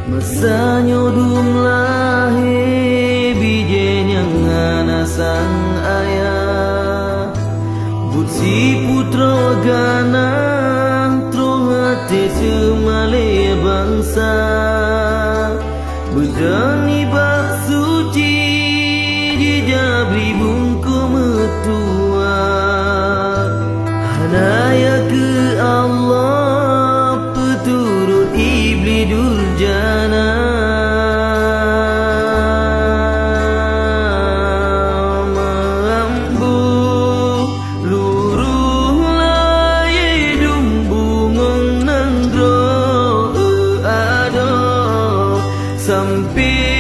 Masanya dum lahir bijen yang ngana sang ayah Butsi putra gana Trohate semale bangsa Berdani bak suci Jijabri bungku metua Hanaya ke Allah Peturut iblis durjana Mampu luruh laye dumbungong nandro Ado sampai